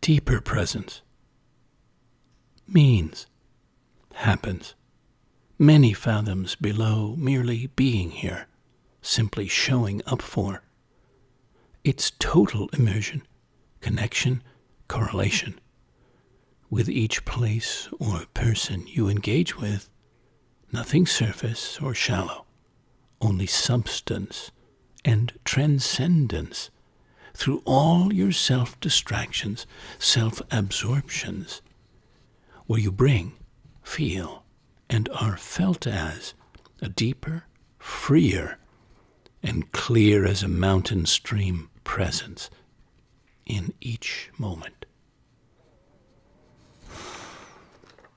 deeper presence means, happens, many fathoms below merely being here, simply showing up for. It's total immersion, connection, correlation with each place or person you engage with. Nothing surface or shallow, only substance and transcendence through all your self-distractions, self-absorptions, where you bring, feel, and are felt as a deeper, freer, and clear as a mountain stream presence in each moment.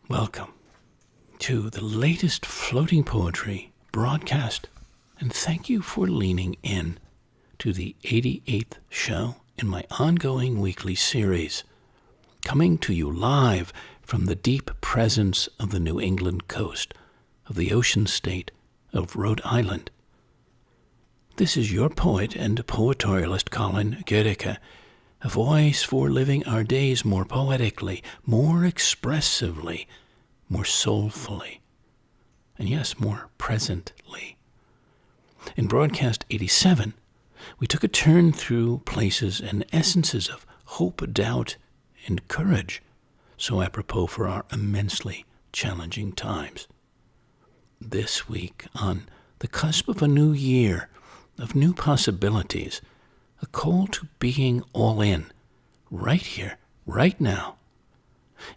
Welcome to the latest floating poetry broadcast, and thank you for leaning in to the 88th show in my ongoing weekly series, coming to you live from the deep presence of the New England coast of the ocean state of Rhode Island. This is your poet and poetorialist Colin Goedecke, a voice for living our days more poetically, more expressively, more soulfully, and yes, more presently. In broadcast 87, we took a turn through places and essences of hope, doubt, and courage, so apropos for our immensely challenging times. This week, on the cusp of a new year, of new possibilities, a call to being all in, right here, right now,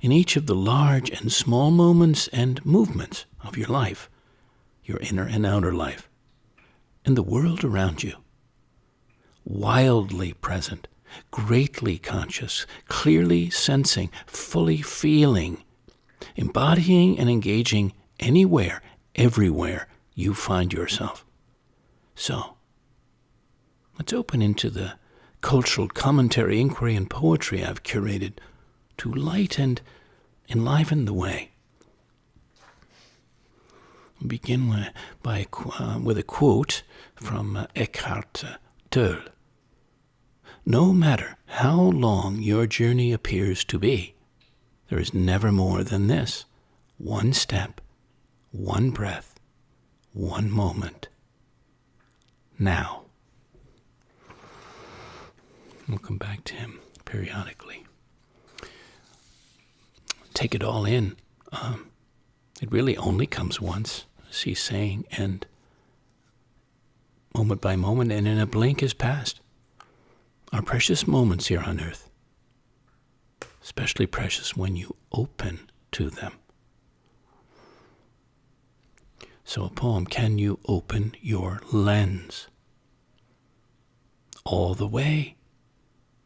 in each of the large and small moments and movements of your life, your inner and outer life, and the world around you. Wildly present, greatly conscious, clearly sensing, fully feeling, embodying and engaging anywhere, everywhere you find yourself. So, let's open into the cultural commentary, inquiry, and poetry I've curated to light and enliven the way. We'll begin with a quote from Eckhart Tolle. No matter how long your journey appears to be, there is never more than this: one step, one breath, one moment. Now. We'll come back to him periodically. Take it all in. It really only comes once, as he's saying, and moment by moment, and in a blink is past. Our precious moments here on earth, especially precious when you open to them. So a poem, can you open your lens? All the way.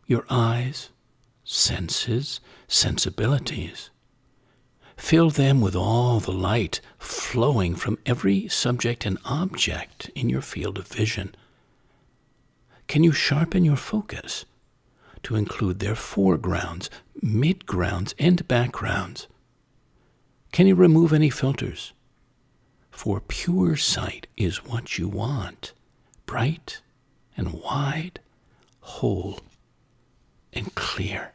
Your eyes, senses, sensibilities. Fill them with all the light flowing from every subject and object in your field of vision. Can you sharpen your focus to include their foregrounds, midgrounds, and backgrounds? Can you remove any filters? For pure sight is what you want, bright and wide, whole and clear.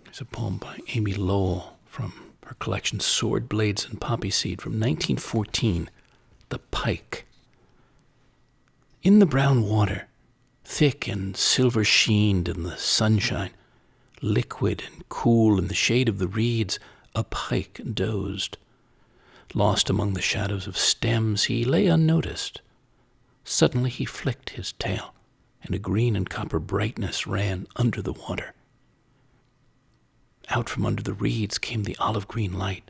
There's a poem by Amy Lowell from her collection Sword, Blades, and Poppy Seed from 1914, The Pike. In the brown water, thick and silver-sheened in the sunshine, liquid and cool in the shade of the reeds, a pike dozed. Lost among the shadows of stems, he lay unnoticed. Suddenly he flicked his tail, and a green and copper brightness ran under the water. Out from under the reeds came the olive-green light,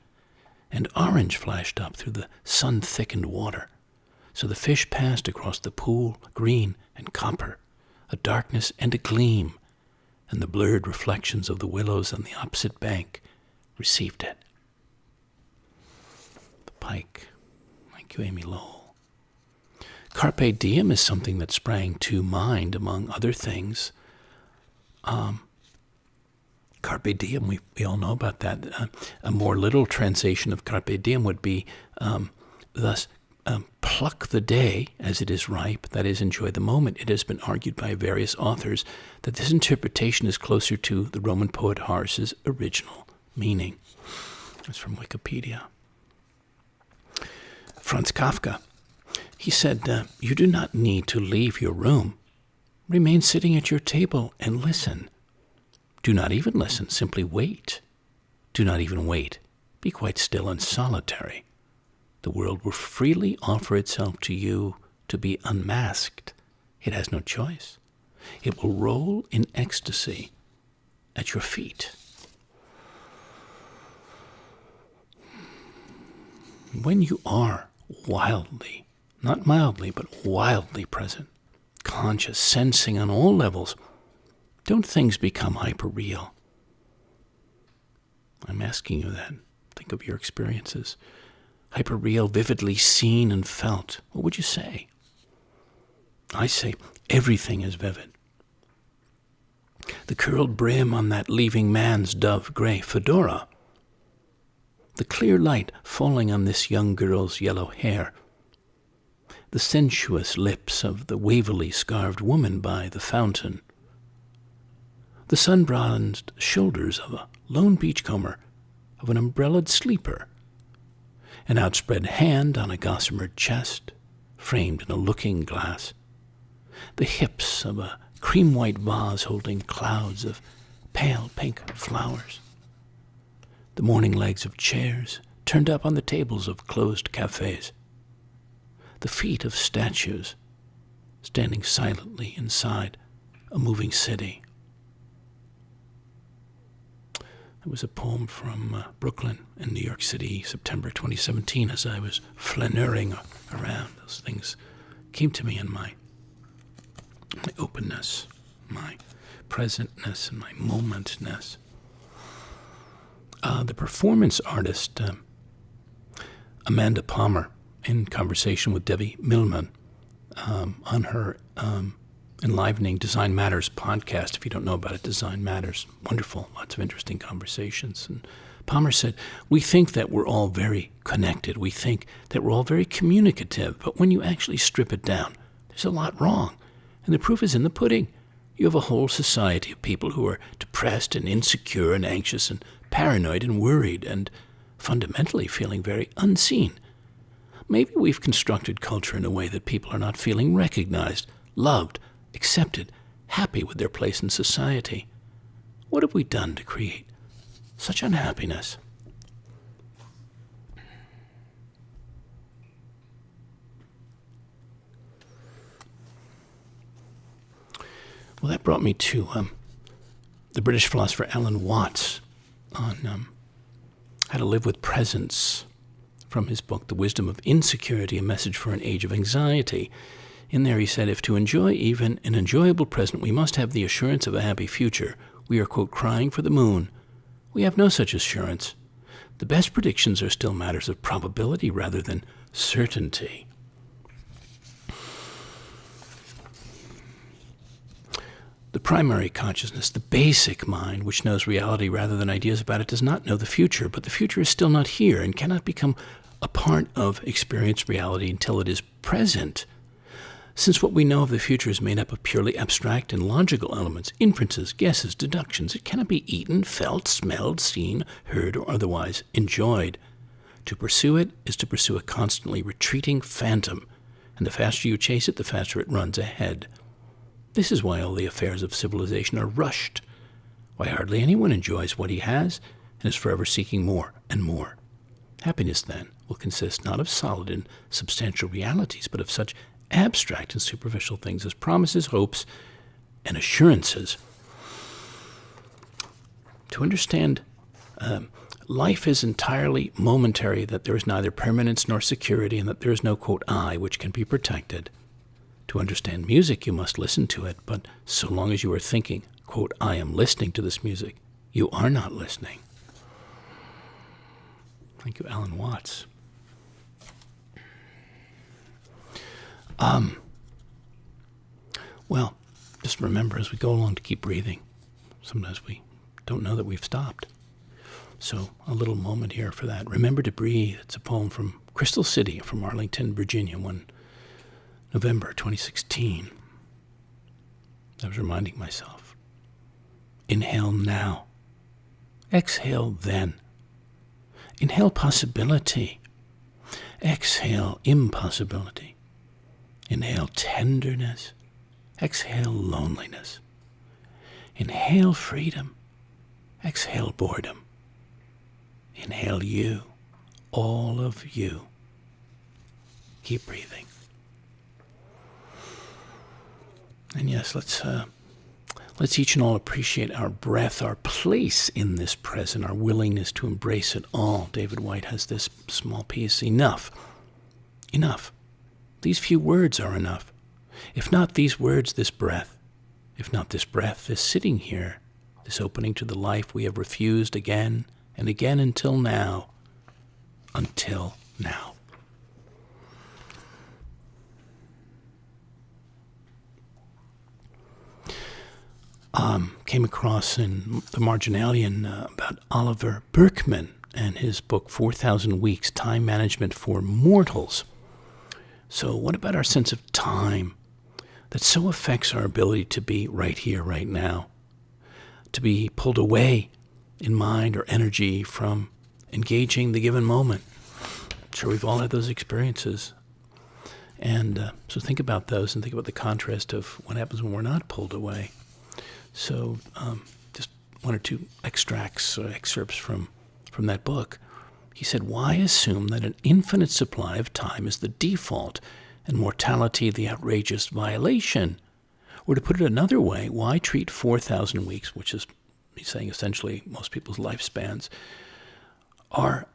and orange flashed up through the sun-thickened water. So the fish passed across the pool, green and copper, a darkness and a gleam, and the blurred reflections of the willows on the opposite bank received it. The pike. Thank you, Amy Lowell. Carpe diem is something that sprang to mind, among other things. Carpe diem, we all know about that. A more literal translation of carpe diem would be, thus, pluck the day as it is ripe, that is, enjoy the moment. It has been argued by various authors that this interpretation is closer to the Roman poet Horace's original meaning. That's from Wikipedia. Franz Kafka, he said, you do not need to leave your room. Remain sitting at your table and listen. Do not even listen, simply wait. Do not even wait. Be quite still and solitary. The world will freely offer itself to you to be unmasked. It has no choice. It will roll in ecstasy at your feet. When you are wildly, not mildly, but wildly present, conscious, sensing on all levels, don't things become hyper-real? I'm asking you that. Think of your experiences. Hyper-real, vividly seen and felt. What would you say? I say everything is vivid. The curled brim on that leaving man's dove-gray fedora. The clear light falling on this young girl's yellow hair. The sensuous lips of the wavily scarved woman by the fountain. The sun-bronzed shoulders of a lone beachcomber, of an umbrellaed sleeper. An outspread hand on a gossamered chest, framed in a looking-glass. The hips of a cream-white vase holding clouds of pale pink flowers. The morning legs of chairs turned up on the tables of closed cafes. The feet of statues standing silently inside a moving city. It was a poem from Brooklyn in New York City, September 2017, as I was flaneuring around. Those things came to me in my openness, my presentness, and my momentness. The performance artist, Amanda Palmer, in conversation with Debbie Millman on her enlivening Design Matters podcast. If you don't know about it, Design Matters. Wonderful, lots of interesting conversations. And Palmer said, we think that we're all very connected. We think that we're all very communicative. But when you actually strip it down, there's a lot wrong. And the proof is in the pudding. You have a whole society of people who are depressed and insecure and anxious and paranoid and worried and fundamentally feeling very unseen. Maybe we've constructed culture in a way that people are not feeling recognized, loved, accepted, happy with their place in society. What have we done to create such unhappiness? Well, that brought me to the British philosopher Alan Watts on how to live with presence, from his book, The Wisdom of Insecurity, A Message for an Age of Anxiety. In there he said, if to enjoy even an enjoyable present we must have the assurance of a happy future, we are, quote, crying for the moon. We have no such assurance. The best predictions are still matters of probability rather than certainty. The primary consciousness, the basic mind, which knows reality rather than ideas about it, does not know the future, but the future is still not here and cannot become a part of experienced reality until it is present. Since what we know of the future is made up of purely abstract and logical elements, inferences, guesses, deductions, it cannot be eaten, felt, smelled, seen, heard, or otherwise enjoyed. To pursue it is to pursue a constantly retreating phantom, and the faster you chase it, the faster it runs ahead. This is why all the affairs of civilization are rushed, why hardly anyone enjoys what he has and is forever seeking more and more. Happiness, then, will consist not of solid and substantial realities, but of such abstract and superficial things as promises, hopes, and assurances. To understand life is entirely momentary, that there is neither permanence nor security, and that there is no, quote, I, which can be protected. To understand music, you must listen to it, but so long as you are thinking, quote, I am listening to this music, you are not listening. Thank you, Alan Watts. Well, just remember as we go along to keep breathing. Sometimes we don't know that we've stopped. So a little moment here for that. Remember to Breathe. It's a poem from Crystal City, from Arlington, Virginia, November 2016. I was reminding myself. Inhale now. Exhale then. Inhale possibility. Exhale impossibility. Inhale tenderness. Exhale loneliness. Inhale freedom. Exhale boredom. Inhale you, all of you. Keep breathing. And yes, let's each and all appreciate our breath, our place in this present, our willingness to embrace it all. David White has this small piece. Enough. Enough. These few words are enough. If not these words, this breath. If not this breath, this sitting here, this opening to the life we have refused again and again until now. Until now. Came across in the Marginalian about Oliver Burkeman and his book 4,000 Weeks, Time Management for Mortals. So what about our sense of time that so affects our ability to be right here, right now, to be pulled away in mind or energy from engaging the given moment? I'm sure we've all had those experiences. And so think about those and think about the contrast of what happens when we're not pulled away. So just one or two extracts or excerpts from that book. He said, why assume that an infinite supply of time is the default and mortality the outrageous violation? Or to put it another way, why treat 4,000 weeks, which is, he's saying essentially most people's lifespans, are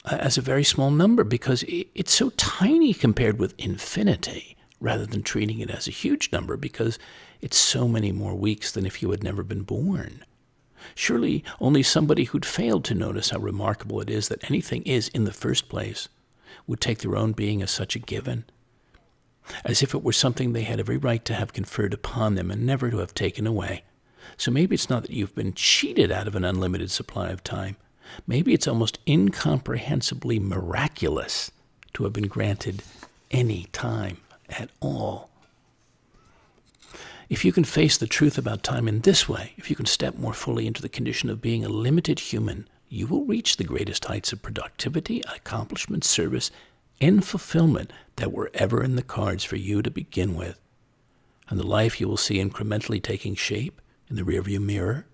as a very small number, because it's so tiny compared with infinity, rather than treating it as a huge number because it's so many more weeks than if you had never been born. Surely only somebody who'd failed to notice how remarkable it is that anything is in the first place would take their own being as such a given, as if it were something they had every right to have conferred upon them and never to have taken away. So maybe it's not that you've been cheated out of an unlimited supply of time. Maybe it's almost incomprehensibly miraculous to have been granted any time at all. If you can face the truth about time in this way, if you can step more fully into the condition of being a limited human, you will reach the greatest heights of productivity, accomplishment, service, and fulfillment that were ever in the cards for you to begin with. And the life you will see incrementally taking shape in the rearview mirror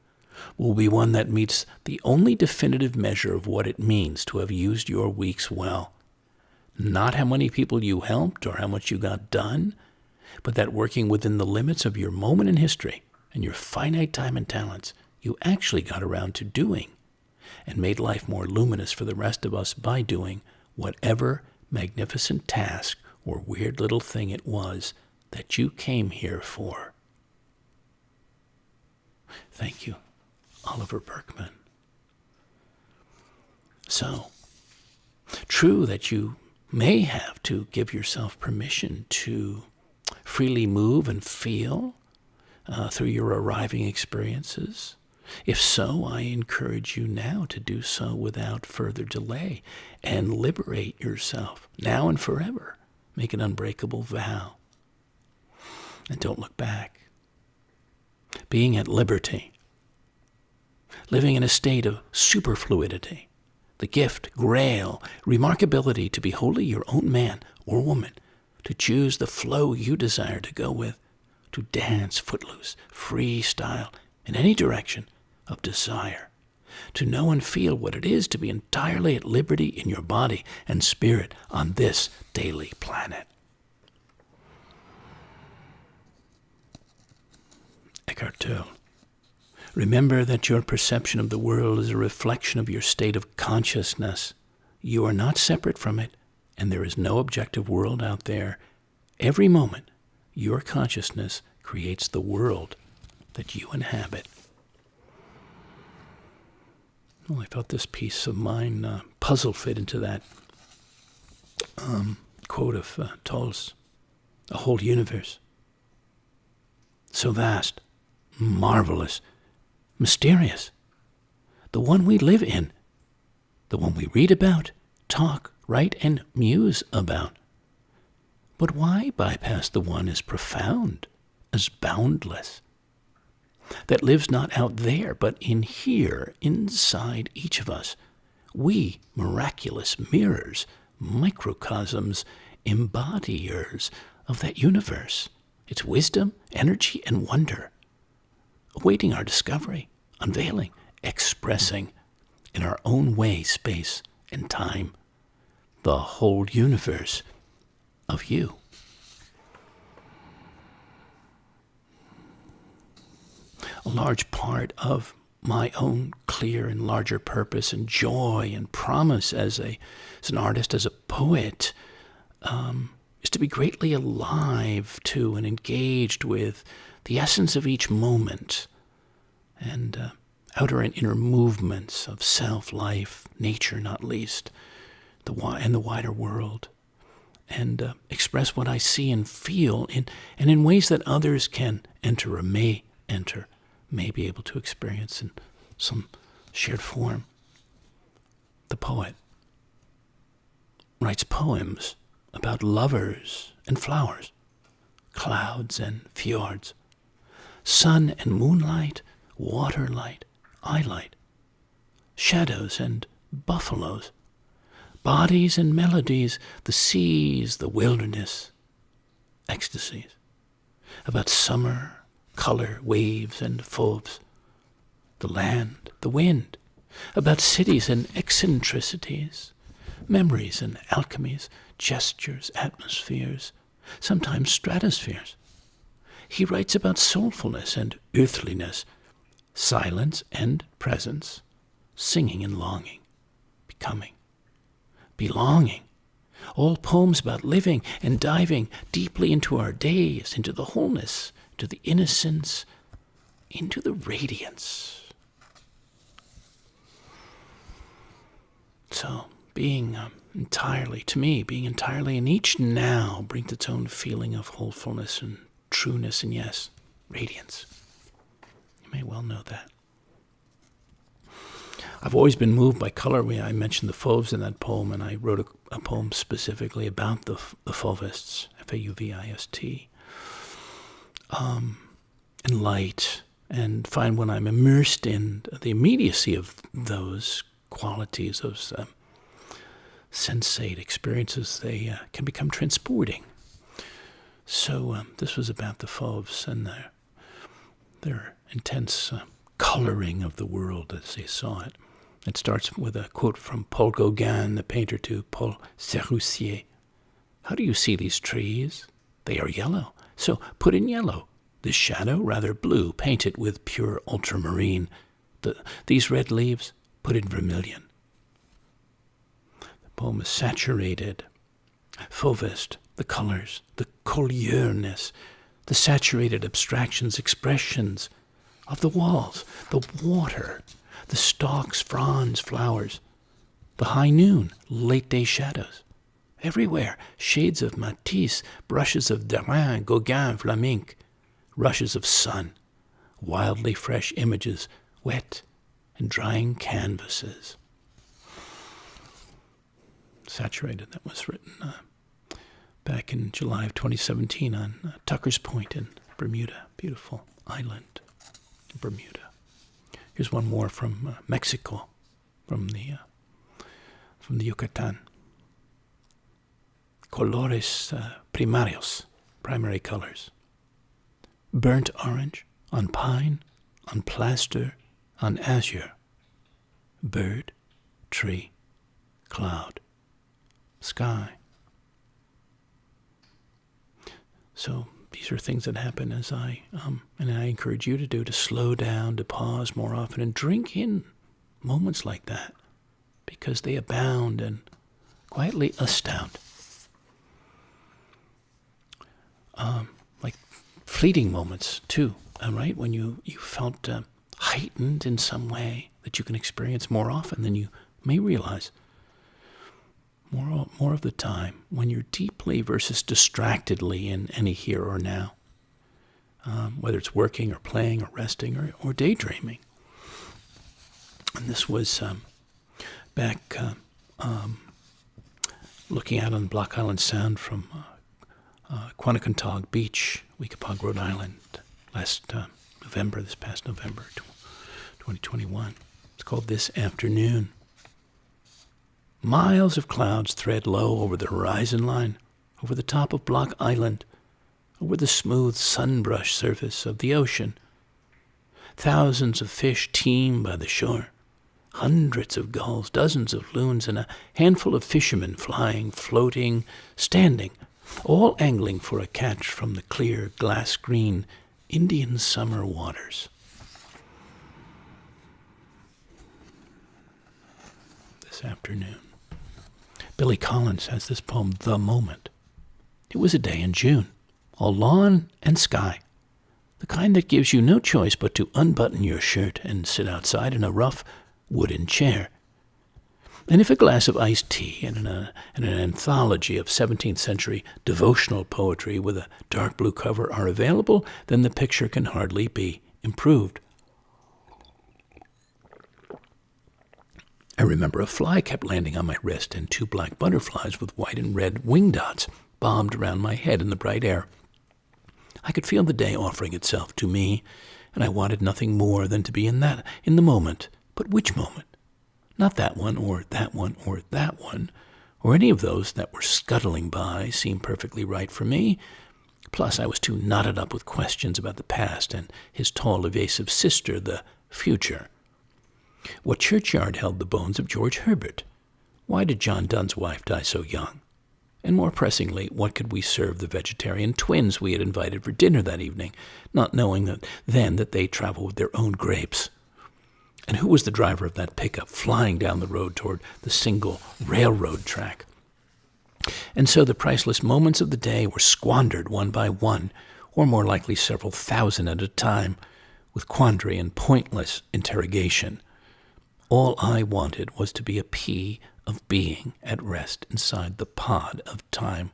will be one that meets the only definitive measure of what it means to have used your weeks well. Not how many people you helped or how much you got done, but that working within the limits of your moment in history and your finite time and talents, you actually got around to doing and made life more luminous for the rest of us by doing whatever magnificent task or weird little thing it was that you came here for. Thank you, Oliver Burkeman. So, true that you may have to give yourself permission to freely move and feel through your arriving experiences. If so, I encourage you now to do so without further delay and liberate yourself now and forever. Make an unbreakable vow. And don't look back. Being at liberty. Living in a state of superfluidity. The gift, grail, remarkability to be wholly your own man or woman, to choose the flow you desire to go with, to dance footloose, freestyle, in any direction of desire, to know and feel what it is to be entirely at liberty in your body and spirit on this daily planet. Eckhart Tolle. Remember that your perception of the world is a reflection of your state of consciousness. You are not separate from it, and there is no objective world out there. Every moment, your consciousness creates the world that you inhabit. Well, I felt this piece of mine puzzle fit into that quote of Tolle's, a whole universe. So vast, marvelous, mysterious, the one we live in, the one we read about, talk, write, and muse about. But why bypass the one as profound, as boundless, that lives not out there, but in here, inside each of us? We, miraculous mirrors, microcosms, embodiers of that universe, its wisdom, energy, and wonder, awaiting our discovery, unveiling, expressing, in our own way, space, and time, the whole universe of you. A large part of my own clear and larger purpose and joy and promise as an artist, as a poet, is to be greatly alive to and engaged with the essence of each moment and outer and inner movements of self, life, nature not least, and the wider world, and express what I see and feel in ways that others can enter or may enter, may be able to experience in some shared form. The poet writes poems about lovers and flowers, clouds and fjords, sun and moonlight, water light, eye light, shadows and buffaloes, bodies and melodies, the seas, the wilderness, ecstasies, about summer, color, waves, and fauves, the land, the wind, about cities and eccentricities, memories and alchemies, gestures, atmospheres, sometimes stratospheres. He writes about soulfulness and earthliness, silence and presence, singing and longing, becoming, belonging. All poems about living and diving deeply into our days, into the wholeness, into the innocence, into the radiance. So, being entirely in each now brings its own feeling of wholefulness and trueness and, yes, radiance. You may well know that. I've always been moved by color. I mentioned the fauves in that poem, and I wrote a poem specifically about the fauvists, F-A-U-V-I-S-T, and light, and find when I'm immersed in the immediacy of those qualities, those sensate experiences, they can become transporting. So this was about the fauves and their intense coloring of the world as they saw it. It starts with a quote from Paul Gauguin, the painter, to Paul Serroussier. How do you see these trees? They are yellow. So put in yellow. This shadow, rather blue, paint it with pure ultramarine. These red leaves, put in vermilion. The poem is saturated. Fauvist, the colors, the couleur-ness, the saturated abstractions, expressions of the walls, the water, the stalks, fronds, flowers, the high noon, late day shadows. Everywhere, shades of Matisse, brushes of Derain, Gauguin, Vlaminck, rushes of sun, wildly fresh images, wet and drying canvases. Saturated, that was written back in July of 2017 on Tucker's Point in Bermuda, beautiful island, Bermuda. Here's one more from Mexico, from the Yucatan. Colores primarios, primary colors. Burnt orange, on pine, on plaster, on azure. Bird, tree, cloud, sky. So these are things that happen as and I encourage you to do, to slow down, to pause more often, and drink in moments like that, because they abound and quietly astound. Like fleeting moments too, right? When you felt heightened in some way that you can experience more often than you may realize. More of the time, when you're deeply versus distractedly in any here or now, whether it's working or playing or resting or daydreaming. And this was back looking out on Block Island Sound from Quannacontog Beach, Weekapaug, Rhode Island, this past November 2021. It's called This Afternoon. Miles of clouds thread low over the horizon line, over the top of Block Island, over the smooth sun-brushed surface of the ocean. Thousands of fish teem by the shore. Hundreds of gulls, dozens of loons, and a handful of fishermen flying, floating, standing, all angling for a catch from the clear, glass-green Indian summer waters. This afternoon. Billy Collins has this poem, The Moment. It was a day in June, all lawn and sky, the kind that gives you no choice but to unbutton your shirt and sit outside in a rough wooden chair. And if a glass of iced tea and an anthology of 17th century devotional poetry with a dark blue cover are available, then the picture can hardly be improved. I remember a fly kept landing on my wrist, and 2 black butterflies with white and red wing dots bobbed around my head in the bright air. I could feel the day offering itself to me, and I wanted nothing more than to be in the moment. But which moment? Not that one, or that one, or that one, or any of those that were scuttling by seemed perfectly right for me. Plus, I was too knotted up with questions about the past and his tall, evasive sister, the future. What churchyard held the bones of George Herbert? Why did John Donne's wife die so young? And more pressingly, what could we serve the vegetarian twins we had invited for dinner that evening, not knowing that they traveled with their own grapes? And who was the driver of that pickup flying down the road toward the single railroad track? And so the priceless moments of the day were squandered one by one, or more likely several thousand at a time, with quandary and pointless interrogation. All I wanted was to be a pea of being at rest inside the pod of time.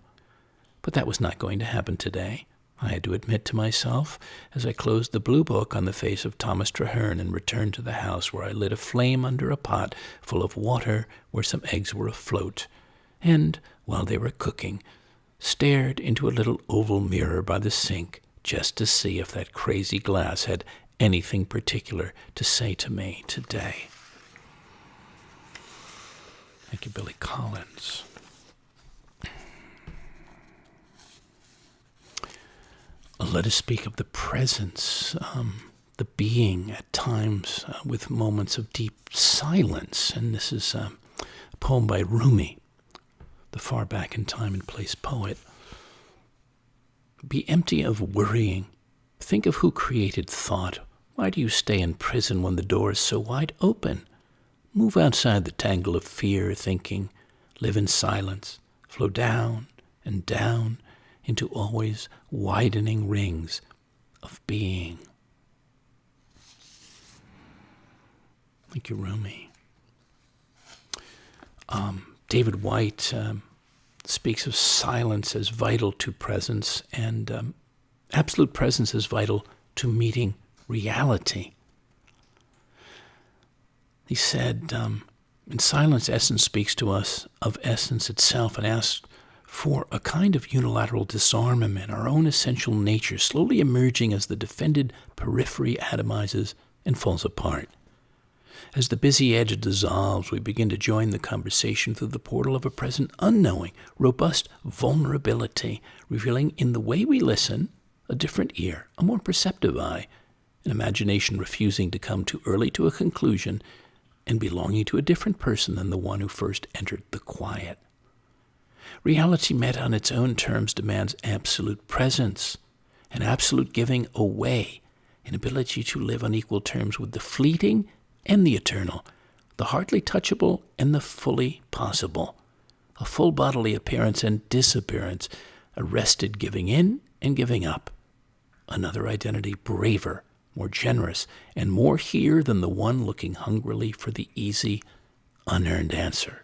But that was not going to happen today, I had to admit to myself, as I closed the blue book on the face of Thomas Traherne and returned to the house, where I lit a flame under a pot full of water where some eggs were afloat, and, while they were cooking, stared into a little oval mirror by the sink just to see if that crazy glass had anything particular to say to me today. Thank you, Billy Collins. Let us speak of the presence, the being at times with moments of deep silence. And this is a poem by Rumi, the far back in time and place poet. Be empty of worrying. Think of who created thought. Why do you stay in prison when the door is so wide open? Move outside the tangle of fear, thinking. Live in silence. Flow down and down into always widening rings of being. Thank you, Rumi. David White speaks of silence as vital to presence, and absolute presence is vital to meeting reality. He said, in silence, essence speaks to us of essence itself and asks for a kind of unilateral disarmament, our own essential nature slowly emerging as the defended periphery atomizes and falls apart. As the busy edge dissolves, we begin to join the conversation through the portal of a present unknowing, robust vulnerability, revealing in the way we listen a different ear, a more perceptive eye, an imagination refusing to come too early to a conclusion, and belonging to a different person than the one who first entered the quiet. Reality met on its own terms demands absolute presence, an absolute giving away, an ability to live on equal terms with the fleeting and the eternal, the hardly touchable and the fully possible, a full bodily appearance and disappearance, a rested giving in and giving up, another identity braver, more generous, and more here than the one looking hungrily for the easy, unearned answer.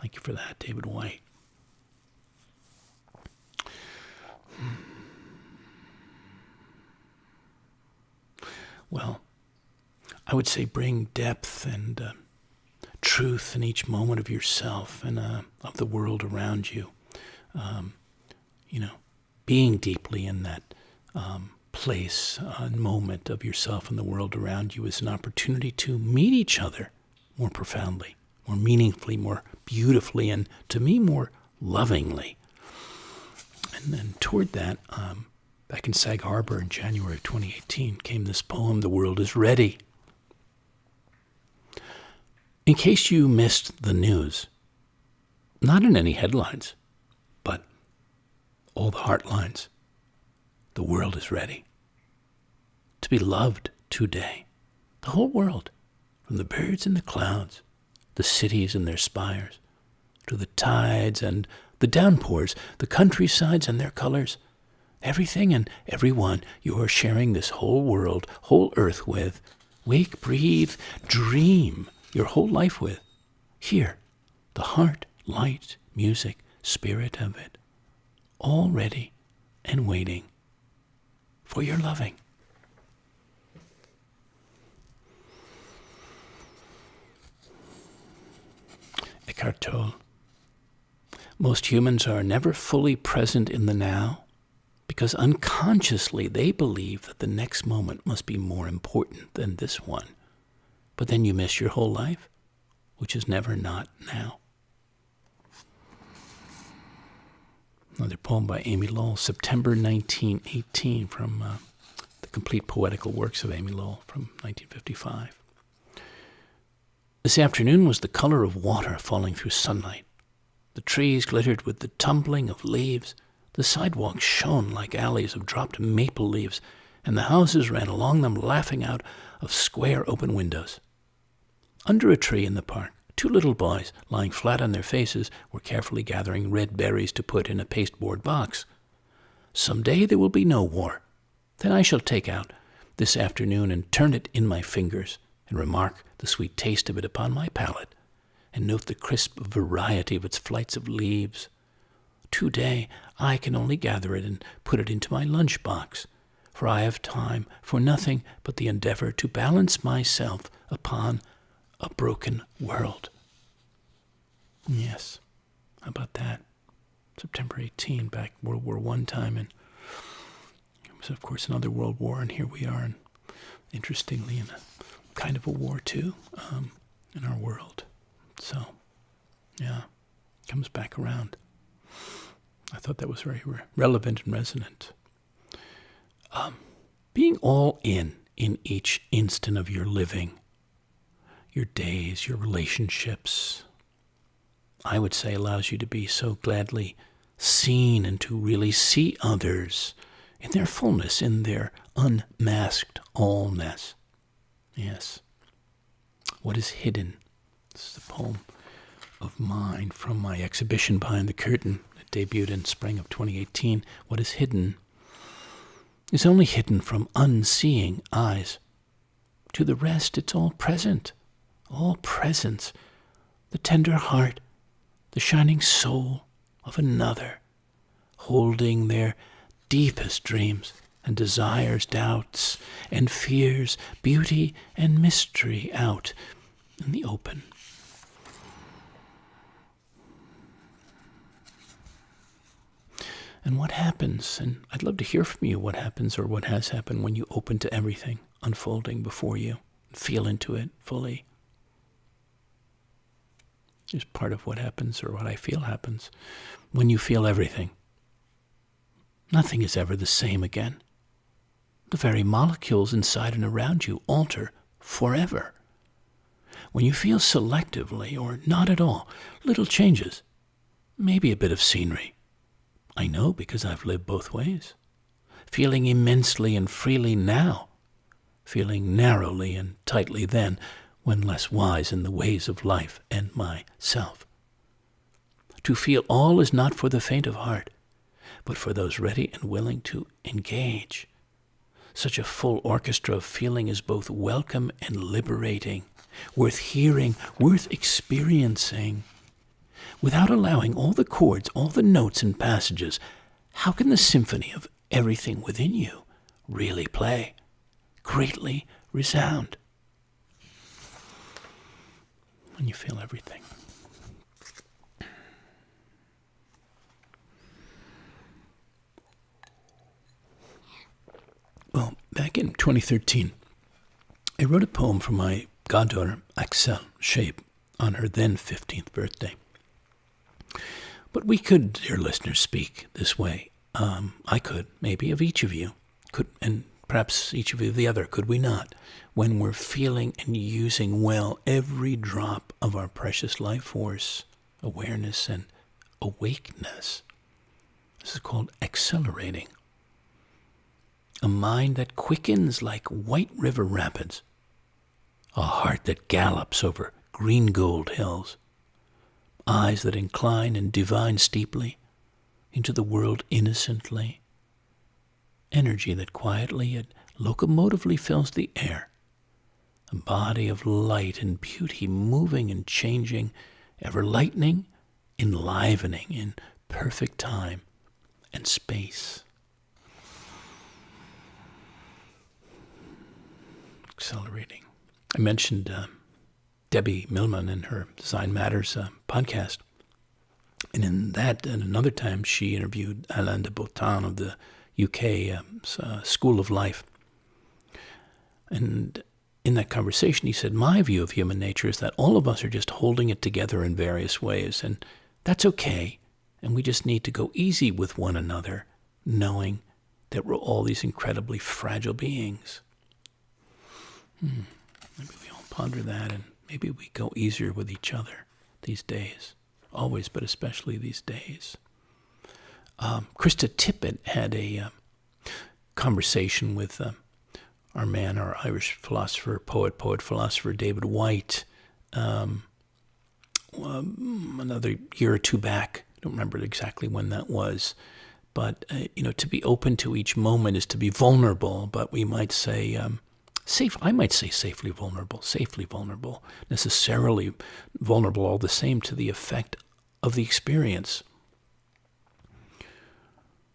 Thank you for that, David White. Well, I would say, bring depth and truth in each moment of yourself and of the world around you. Being deeply in that place and moment of yourself and the world around you is an opportunity to meet each other more profoundly, more meaningfully, more beautifully, and to me, more lovingly. And then toward that, back in Sag Harbor in January of 2018, came this poem, The World is Ready. In case you missed the news, not in any headlines, but all the heart lines, the world is ready to be loved today. The whole world, from the birds in the clouds, the cities and their spires, to the tides and the downpours, the countrysides and their colors, everything and everyone you are sharing this whole world, whole earth with, wake, breathe, dream your whole life with. Here, the heart, light, music, spirit of it, all ready and waiting for your loving. Eckhart Tolle. Most humans are never fully present in the now because unconsciously they believe that the next moment must be more important than this one. But then you miss your whole life, which is never not now. Another poem by Amy Lowell, September 1918, from the complete poetical works of Amy Lowell from 1955. This afternoon was the color of water falling through sunlight. The trees glittered with the tumbling of leaves. The sidewalks shone like alleys of dropped maple leaves, and the houses ran along them laughing out of square open windows. Under a tree in the park, two little boys, lying flat on their faces, were carefully gathering red berries to put in a pasteboard box. Some day there will be no war. Then I shall take out this afternoon and turn it in my fingers and remark the sweet taste of it upon my palate and note the crisp variety of its flights of leaves. Today I can only gather it and put it into my lunch box, for I have time for nothing but the endeavor to balance myself upon a broken world. Yes, how about that? September 18, back World War I time, and it was, of course, another world war, and here we are, and interestingly, in a kind of a war, too, in our world. So, yeah, comes back around. I thought that was very relevant and resonant. Being all in each instant of your living, your days, your relationships, I would say allows you to be so gladly seen and to really see others in their fullness, in their unmasked allness. Yes. What is hidden? This is a poem of mine from my exhibition Behind the Curtain that debuted in spring of 2018. What is hidden is only hidden from unseeing eyes. To the rest, it's all present. All presence, the tender heart, the shining soul of another, holding their deepest dreams and desires, doubts and fears, beauty and mystery out in the open. And what happens, and I'd love to hear from you what happens or what has happened when you open to everything unfolding before you, feel into it fully. Is part of what happens, or what I feel happens, when you feel everything. Nothing is ever the same again. The very molecules inside and around you alter forever. When you feel selectively, or not at all, little changes, maybe a bit of scenery. I know because I've lived both ways. Feeling immensely and freely now, feeling narrowly and tightly then, when less wise in the ways of life and myself. To feel all is not for the faint of heart, but for those ready and willing to engage. Such a full orchestra of feeling is both welcome and liberating, worth hearing, worth experiencing. Without allowing all the chords, all the notes and passages, how can the symphony of everything within you really play, greatly resound? and you feel everything. Well, back in 2013, I wrote a poem for my goddaughter, Axel Shape, on her then 15th birthday. But we could, dear listeners, speak this way. I could, maybe, of each of you. Could, and perhaps each of you of the other, could we not? When we're feeling and using well every drop of our precious life force, awareness, and awakeness. This is called accelerating. A mind that quickens like white river rapids. A heart that gallops over green gold hills. Eyes that incline and divine steeply into the world innocently. Energy that quietly yet locomotively fills the air. A body of light and beauty moving and changing, ever lightening, enlivening in perfect time and space. Accelerating. I mentioned Debbie Millman in her Design Matters podcast. And in that, and another time, she interviewed Alain de Botton of the UK School of Life. And in that conversation, he said, my view of human nature is that all of us are just holding it together in various ways. And that's okay. And we just need to go easy with one another, knowing that we're all these incredibly fragile beings. Maybe we all ponder that, and maybe we go easier with each other these days. Always, but especially these days. Krista Tippett had a conversation with our Irish philosopher, poet, philosopher, David Whyte, another year or two back. I don't remember exactly when that was. But, to be open to each moment is to be vulnerable, but we might say... I might say safely vulnerable, necessarily vulnerable all the same to the effect of the experience.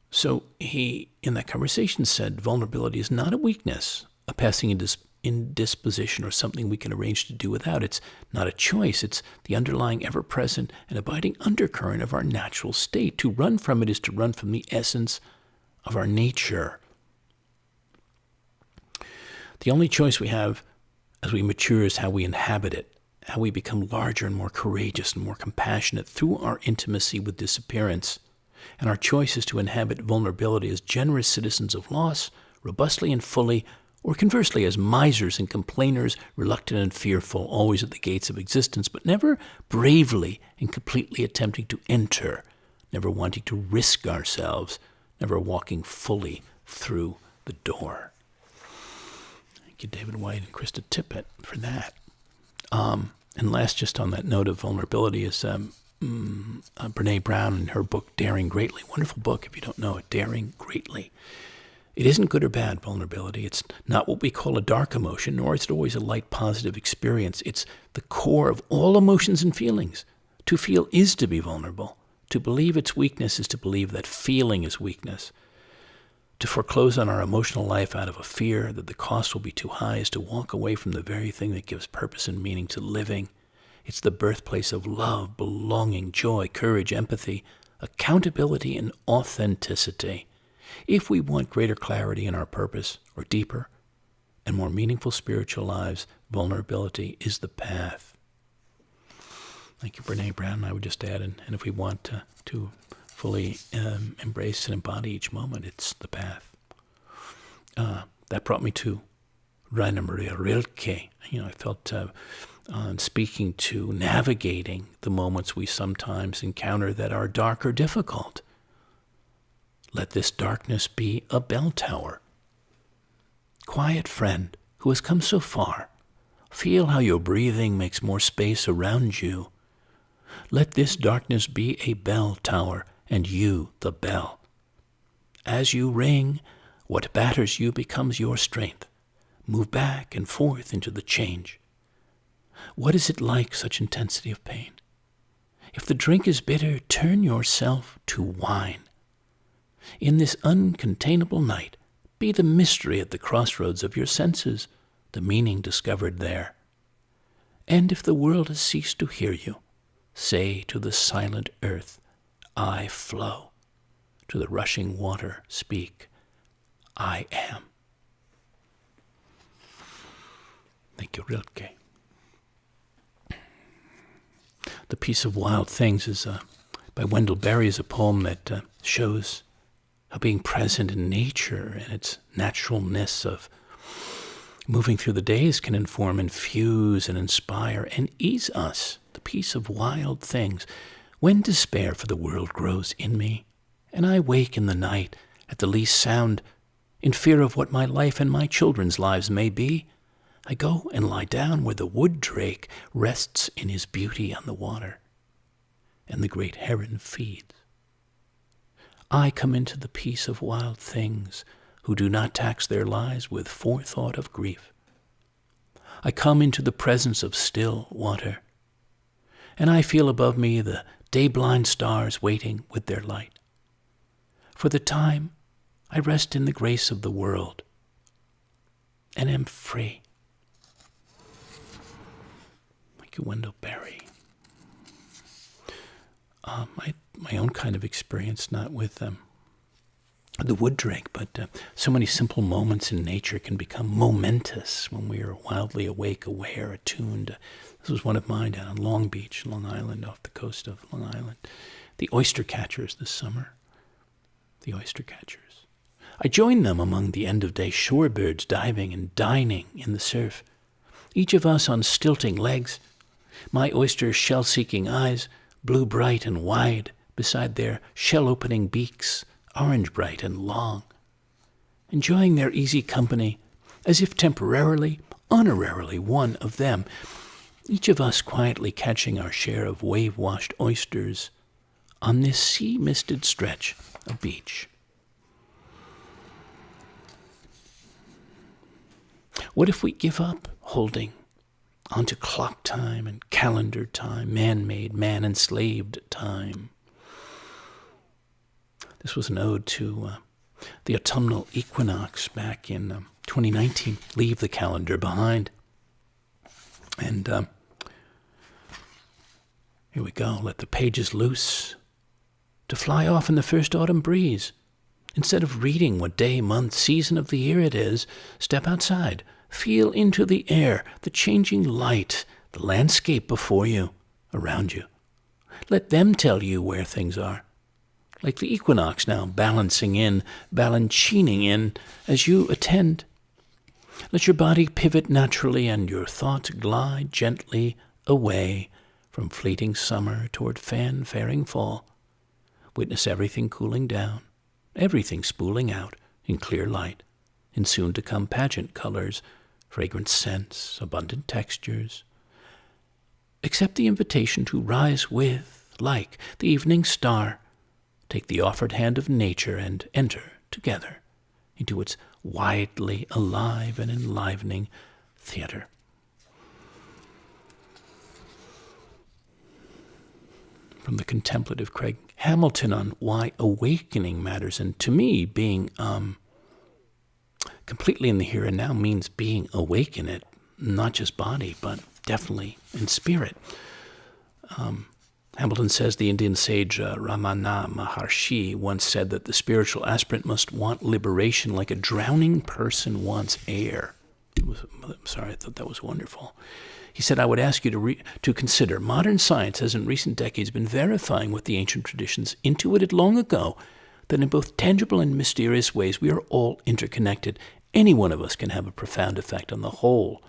So he, in that conversation, said vulnerability is not a weakness, a passing indisposition or something we can arrange to do without. It's not a choice. It's the underlying ever-present and abiding undercurrent of our natural state. To run from it is to run from the essence of our nature. The only choice we have as we mature is how we inhabit it, how we become larger and more courageous and more compassionate through our intimacy with disappearance. And our choice is to inhabit vulnerability as generous citizens of loss, robustly and fully, or conversely as misers and complainers, reluctant and fearful, always at the gates of existence, but never bravely and completely attempting to enter, never wanting to risk ourselves, never walking fully through the door. David Whyte and Krista Tippett for that. And last, just on that note of vulnerability, is Brene Brown in her book, Daring Greatly. Wonderful book, if you don't know it, Daring Greatly. It isn't good or bad, vulnerability. It's not what we call a dark emotion, nor is it always a light, positive experience. It's the core of all emotions and feelings. To feel is to be vulnerable. To believe it's weakness is to believe that feeling is weakness. To foreclose on our emotional life out of a fear that the cost will be too high is to walk away from the very thing that gives purpose and meaning to living. It's the birthplace of love, belonging, joy, courage, empathy, accountability, and authenticity. If we want greater clarity in our purpose, or deeper and more meaningful spiritual lives, vulnerability is the path. Thank you, Brene Brown. I would just add, and if we want to fully embrace and embody each moment, it's the path. That brought me to Rainer Maria Rilke. I felt on speaking to navigating the moments we sometimes encounter that are dark or difficult. Let this darkness be a bell tower. Quiet friend who has come so far, feel how your breathing makes more space around you. Let this darkness be a bell tower, and you the bell. As you ring, what batters you becomes your strength. Move back and forth into the change. What is it like, such intensity of pain? If the drink is bitter, turn yourself to wine. In this uncontainable night, be the mystery at the crossroads of your senses, the meaning discovered there. And if the world has ceased to hear you, say to the silent earth, I flow. To the rushing water, speak, I am. Thank you, Rilke. The Piece of Wild Things is by Wendell Berry, is a poem that shows how being present in nature and its naturalness of moving through the days can inform, infuse, and inspire and ease us. The Piece of Wild Things. When despair for the world grows in me, and I wake in the night at the least sound, in fear of what my life and my children's lives may be, I go and lie down where the wood drake rests in his beauty on the water, and the great heron feeds. I come into the peace of wild things, who do not tax their lives with forethought of grief. I come into the presence of still water, and I feel above me the day-blind stars waiting with their light. For the time, I rest in the grace of the world, and am free. Thank you, Wendell Berry. My own kind of experience, not with the wood drake, but so many simple moments in nature can become momentous when we are wildly awake, aware, attuned. This was one of mine down on Long Beach, Long Island, off the coast of Long Island. The Oyster Catchers this summer. The Oyster Catchers. I joined them among the end-of-day shorebirds diving and dining in the surf, each of us on stilting legs, my oyster shell-seeking eyes blue bright and wide beside their shell-opening beaks, orange bright and long, enjoying their easy company as if temporarily, honorarily one of them, each of us quietly catching our share of wave-washed oysters on this sea-misted stretch of beach. What if we give up holding onto clock time and calendar time, man-made, man-enslaved time? This was an ode to the autumnal equinox back in 2019. Leave the calendar behind. And here we go. Let the pages loose to fly off in the first autumn breeze. Instead of reading what day, month, season of the year it is, step outside. Feel into the air, the changing light, the landscape before you, around you. Let them tell you where things are. Like the equinox now, balancing in, balanchining in, as you attend. Let your body pivot naturally and your thoughts glide gently away from fleeting summer toward fan-faring fall. Witness everything cooling down, everything spooling out in clear light, in soon-to-come pageant colors, fragrant scents, abundant textures. Accept the invitation to rise with, like the evening star. Take the offered hand of nature and enter together into its widely alive and enlivening theater. From the contemplative Craig Hamilton on why awakening matters, and to me, being completely in the here and now means being awake in it, not just body, but definitely in spirit. Hamilton says the Indian sage Ramana Maharshi once said that the spiritual aspirant must want liberation like a drowning person wants air. I thought that was wonderful. He said, I would ask you to consider modern science has in recent decades been verifying what the ancient traditions intuited long ago, that in both tangible and mysterious ways we are all interconnected. Any one of us can have a profound effect on the whole.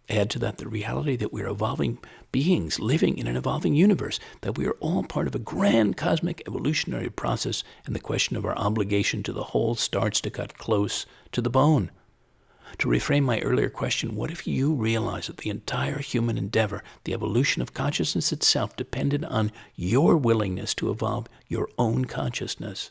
Add to that the reality that we are evolving beings living in an evolving universe, that we are all part of a grand cosmic evolutionary process, and the question of our obligation to the whole starts to cut close to the bone. To reframe my earlier question, what if you realize that the entire human endeavor, the evolution of consciousness itself, depended on your willingness to evolve your own consciousness?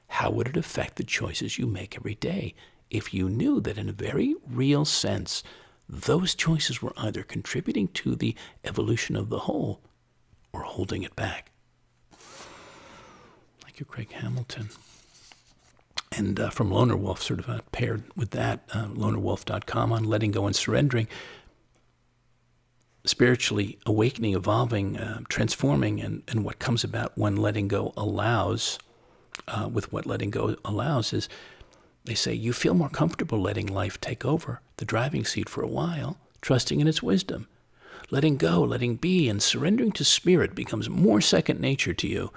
How would it affect the choices you make every day if you knew that in a very real sense, those choices were either contributing to the evolution of the whole or holding it back? Thank you, Craig Hamilton. And from Loner Wolf, sort of paired with that, lonerwolf.com on letting go and surrendering. spiritually awakening, evolving, transforming, and what comes about when letting go allows, with what letting go allows is, they say you feel more comfortable letting life take over the driving seat for a while, trusting in its wisdom. Letting go, letting be, and surrendering to spirit becomes more second nature to you.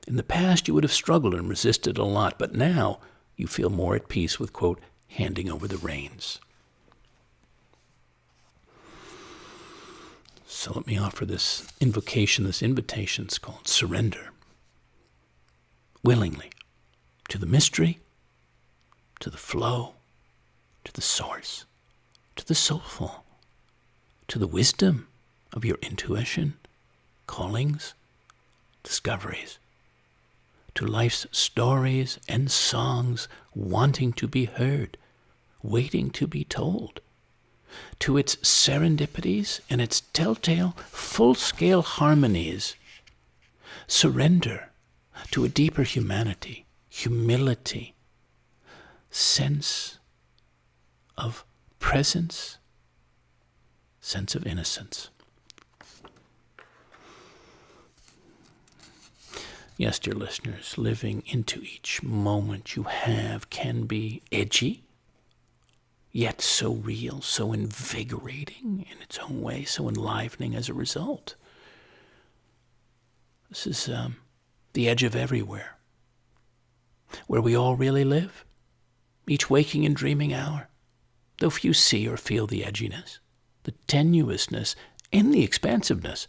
In the past, you would have struggled and resisted a lot, but now you feel more at peace with, quote, handing over the reins. So let me offer this invocation, this invitation. It's called surrender. Willingly. To the mystery, to the flow, to the source, to the soulful, to the wisdom of your intuition, callings, discoveries, to life's stories and songs wanting to be heard, waiting to be told, to its serendipities and its telltale full-scale harmonies. Surrender to a deeper humanity, humility, sense of presence, sense of innocence. Yes, dear listeners, living into each moment you have can be edgy, yet so real, so invigorating in its own way, so enlivening as a result. This is the edge of everywhere, where we all really live, each waking and dreaming hour, though few see or feel the edginess, the tenuousness, and the expansiveness,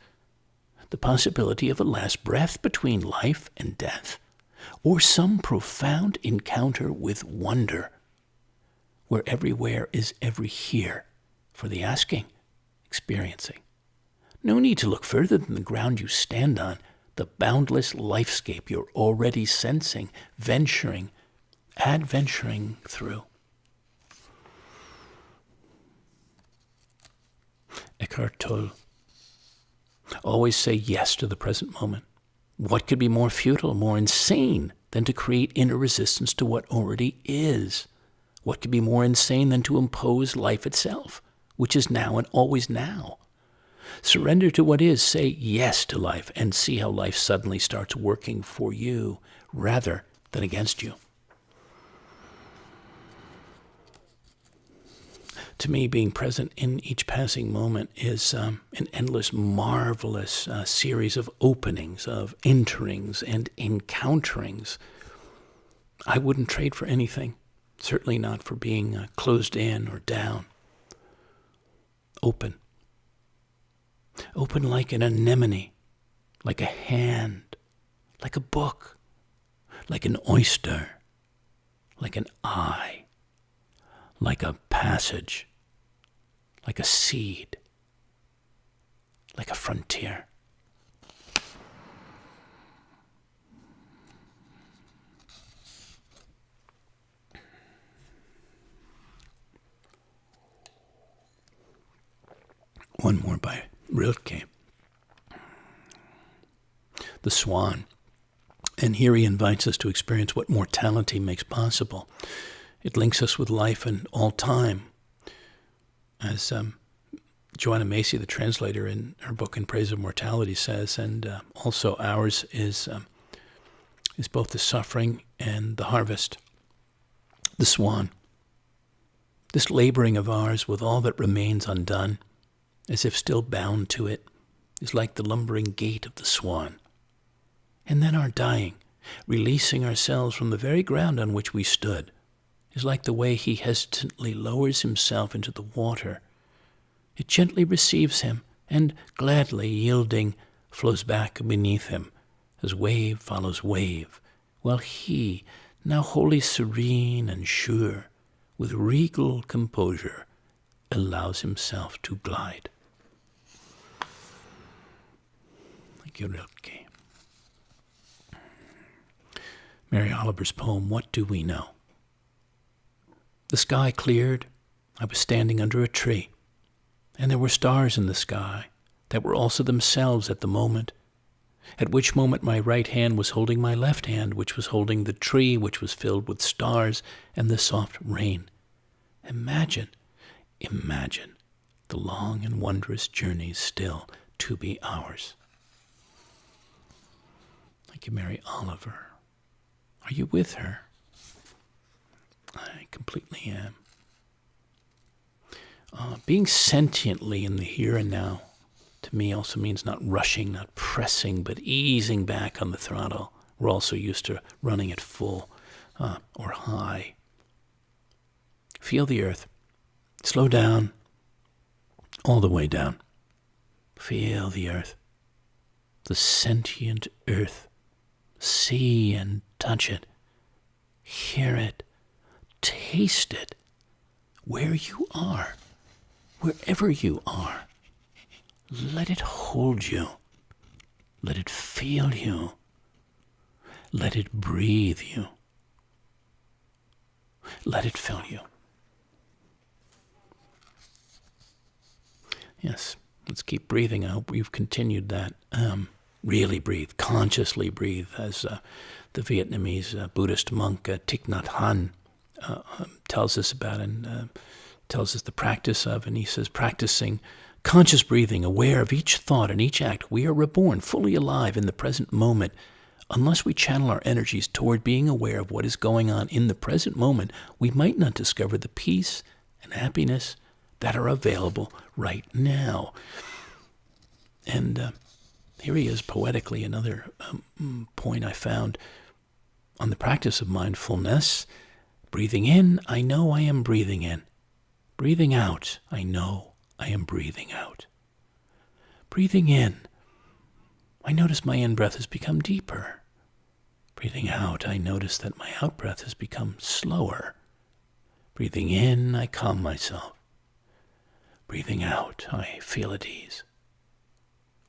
the possibility of a last breath between life and death, or some profound encounter with wonder, where everywhere is every here for the asking, experiencing. No need to look further than the ground you stand on, the boundless lifescape you're already sensing, venturing, adventuring through. Eckhart Tolle. Always say yes to the present moment. What could be more futile, more insane than to create inner resistance to what already is? What could be more insane than to impose life itself, which is now and always now? Surrender to what is, say yes to life, and see how life suddenly starts working for you rather than against you. To me, being present in each passing moment is an endless, marvelous series of openings, of enterings and encounterings. I wouldn't trade for anything, certainly not for being closed in or down. Open. Open like an anemone, like a hand, like a book, like an oyster, like an eye, like a passage, like a seed, like a frontier. One more by Rilke. The Swan. And here he invites us to experience what mortality makes possible. It links us with life and all time. As Joanna Macy, the translator, in her book In Praise of Mortality says, and also ours is both the suffering and the harvest. The swan. This laboring of ours with all that remains undone, as if still bound to it, is like the lumbering gait of the swan. And then our dying, releasing ourselves from the very ground on which we stood, is like the way he hesitantly lowers himself into the water. It gently receives him, and gladly yielding, flows back beneath him, as wave follows wave, while he, now wholly serene and sure, with regal composure, allows himself to glide. Thank you, Rilke. Mary Oliver's poem, What Do We Know? The sky cleared. I was standing under a tree, and there were stars in the sky that were also themselves at the moment, at which moment my right hand was holding my left hand, which was holding the tree, which was filled with stars and the soft rain. Imagine, the long and wondrous journey still to be ours. Thank you, Mary Oliver. Are you with her? I completely am. Being sentiently in the here and now, to me, also means not rushing, not pressing, but easing back on the throttle. We're also used to running at full or high. Feel the earth. Slow down, all the way down. Feel the earth, the sentient earth. See and touch it. Hear it. Taste it. Where you are, wherever you are. Let it hold you. Let it feel you. Let it breathe you. Let it fill you. Yes, let's keep breathing. I hope we've continued that. Really breathe, consciously breathe, as the Vietnamese Buddhist monk Thich Nhat Hanh tells us about and tells us the practice of. And he says, practicing conscious breathing, aware of each thought and each act, we are reborn, fully alive in the present moment. Unless we channel our energies toward being aware of what is going on in the present moment, we might not discover the peace and happiness that are available right now. And here he is poetically, another point I found on the practice of mindfulness. Breathing in, I know I am breathing in. Breathing out, I know I am breathing out. Breathing in, I notice my in-breath has become deeper. Breathing out, I notice that my out-breath has become slower. Breathing in, I calm myself. Breathing out, I feel at ease.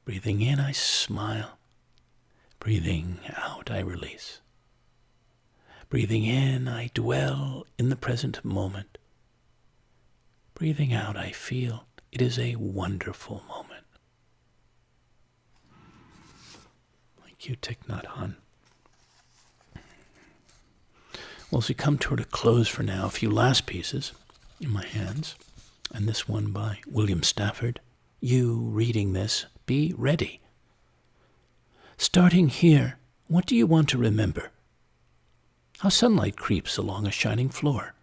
Breathing in, I smile. Breathing out, I release. Breathing in, I dwell in the present moment. Breathing out, I feel it is a wonderful moment. Thank you, Thich Nhat Hanh. Well, as we come toward a close for now, a few last pieces in my hands, and this one by William Stafford. You reading this, be ready. Starting here, what do you want to remember? How sunlight creeps along a shining floor.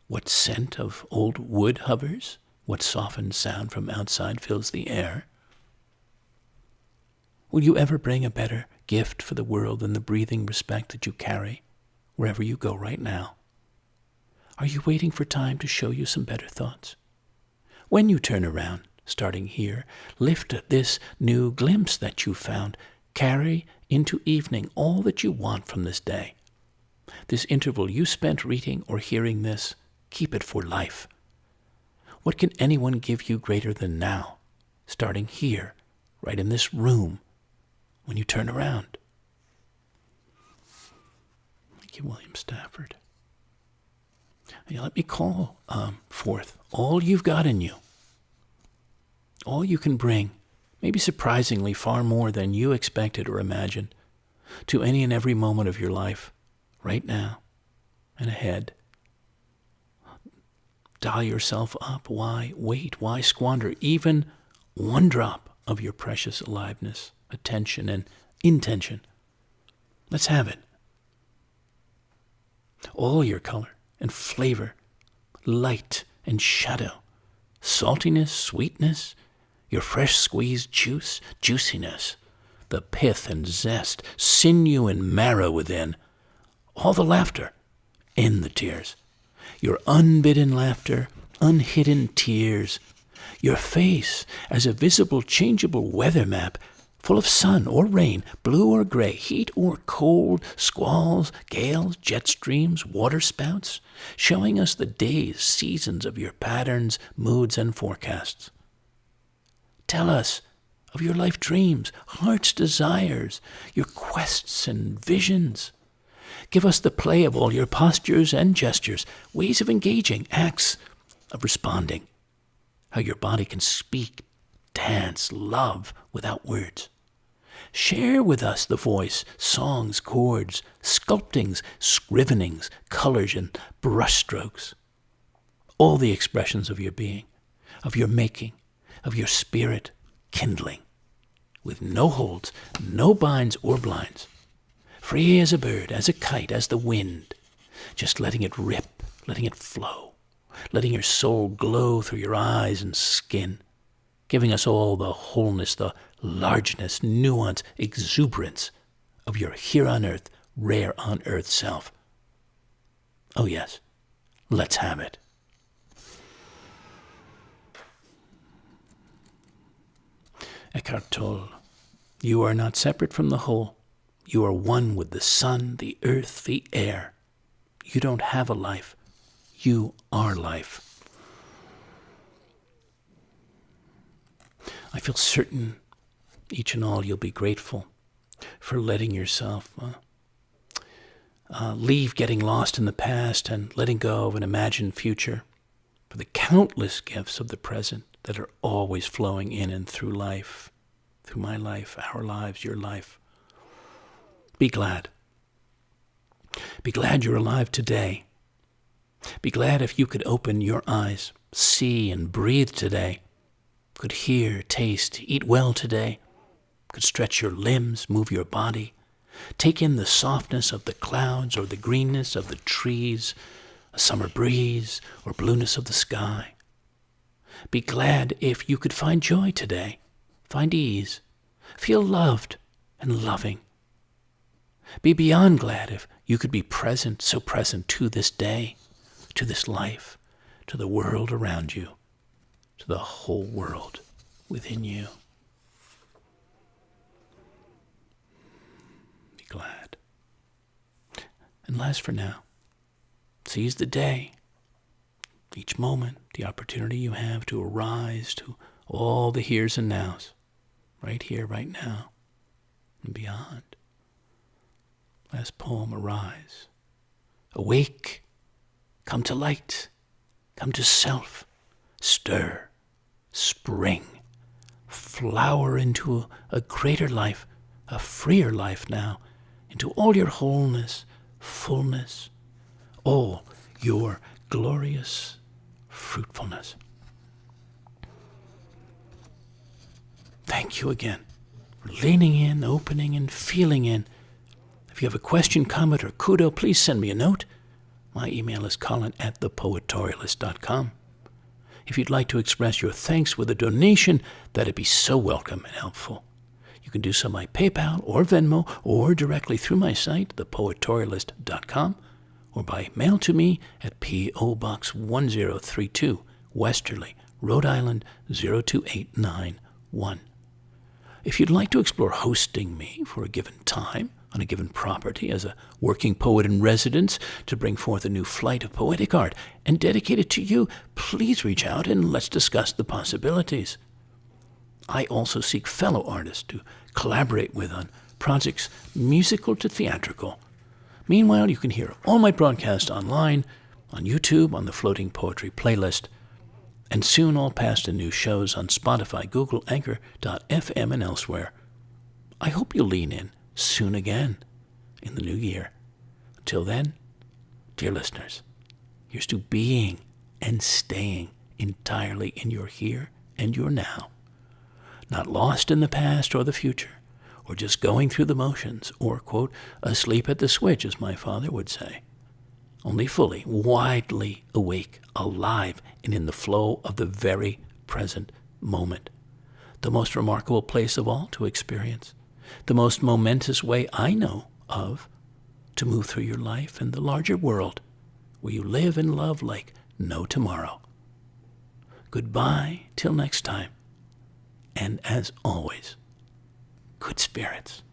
What scent of old wood hovers? What softened sound from outside fills the air? Will you ever bring a better gift for the world than the breathing respect that you carry wherever you go right now? Are you waiting for time to show you some better thoughts? When you turn around, starting here, lift this new glimpse that you found. Carry into evening all that you want from this day. This interval you spent reading or hearing this, keep it for life. What can anyone give you greater than now, starting here, right in this room, when you turn around? Thank you, William Stafford. Now, let me call forth all you've got in you. All you can bring, maybe surprisingly far more than you expected or imagined, to any and every moment of your life, right now and ahead. Dial yourself up. Why wait? Why squander even one drop of your precious aliveness, attention, and intention? Let's have it. All your color and flavor, light and shadow, saltiness, sweetness, your fresh squeezed juice, juiciness, the pith and zest, sinew and marrow within, all the laughter and the tears, your unbidden laughter, unhidden tears, your face as a visible, changeable weather map, full of sun or rain, blue or gray, heat or cold, squalls, gales, jet streams, water spouts, showing us the days, seasons of your patterns, moods, and forecasts. Tell us of your life dreams, heart's desires, your quests and visions. Give us the play of all your postures and gestures, ways of engaging, acts of responding, how your body can speak, dance, love without words. Share with us the voice, songs, chords, sculptings, scrivenings, colors, and brushstrokes. All the expressions of your being, of your making, of your spirit kindling, with no holds, no binds or blinds, free as a bird, as a kite, as the wind, just letting it rip, letting it flow, letting your soul glow through your eyes and skin, giving us all the wholeness, the largeness, nuance, exuberance of your here on earth, rare on earth self. Oh yes, let's have it. Eckhart Tolle, you are not separate from the whole. You are one with the sun, the earth, the air. You don't have a life. You are life. I feel certain each and all you'll be grateful for letting yourself leave getting lost in the past and letting go of an imagined future, for the countless gifts of the present that are always flowing in and through life, through my life, our lives, your life. Be glad. Be glad you're alive today. Be glad if you could open your eyes, see and breathe today, could hear, taste, eat well today, could stretch your limbs, move your body, take in the softness of the clouds or the greenness of the trees, a summer breeze or blueness of the sky. Be glad if you could find joy today, find ease, feel loved and loving. Be beyond glad if you could be present, so present to this day, to this life, to the world around you, to the whole world within you. Be glad. And last for now, seize the day, each moment, the opportunity you have to arise to all the heres and nows, right here, right now, and beyond. Last poem, arise. Awake, come to light, come to self, stir, spring, flower into a greater life, a freer life now, into all your wholeness, fullness, all your glorious fruitfulness. Thank you again for leaning in, opening, and feeling in. If you have a question, comment, or kudo, please send me a note. My email is colin@thepoetorialist.com. If you'd like to express your thanks with a donation, that'd be so welcome and helpful. You can do so by PayPal or Venmo or directly through my site, thepoetorialist.com, or by mail to me at P.O. Box 1032, Westerly, Rhode Island 02891. If you'd like to explore hosting me for a given time, on a given property as a working poet in residence to bring forth a new flight of poetic art and dedicate it to you, please reach out and let's discuss the possibilities. I also seek fellow artists to collaborate with on projects musical to theatrical. Meanwhile, you can hear all my broadcasts online, on YouTube, on the Floating Poetry playlist, and soon all past and new shows on Spotify, Google, Anchor.fm, and elsewhere. I hope you'll lean in soon again in the new year. Until then, dear listeners, here's to being and staying entirely in your here and your now, not lost in the past or the future, or just going through the motions, or, quote, asleep at the switch, as my father would say, only fully, widely awake, alive, and in the flow of the very present moment, the most remarkable place of all to experience, the most momentous way I know of to move through your life and the larger world where you live and love like no tomorrow. Goodbye till next time. And as always, good spirits.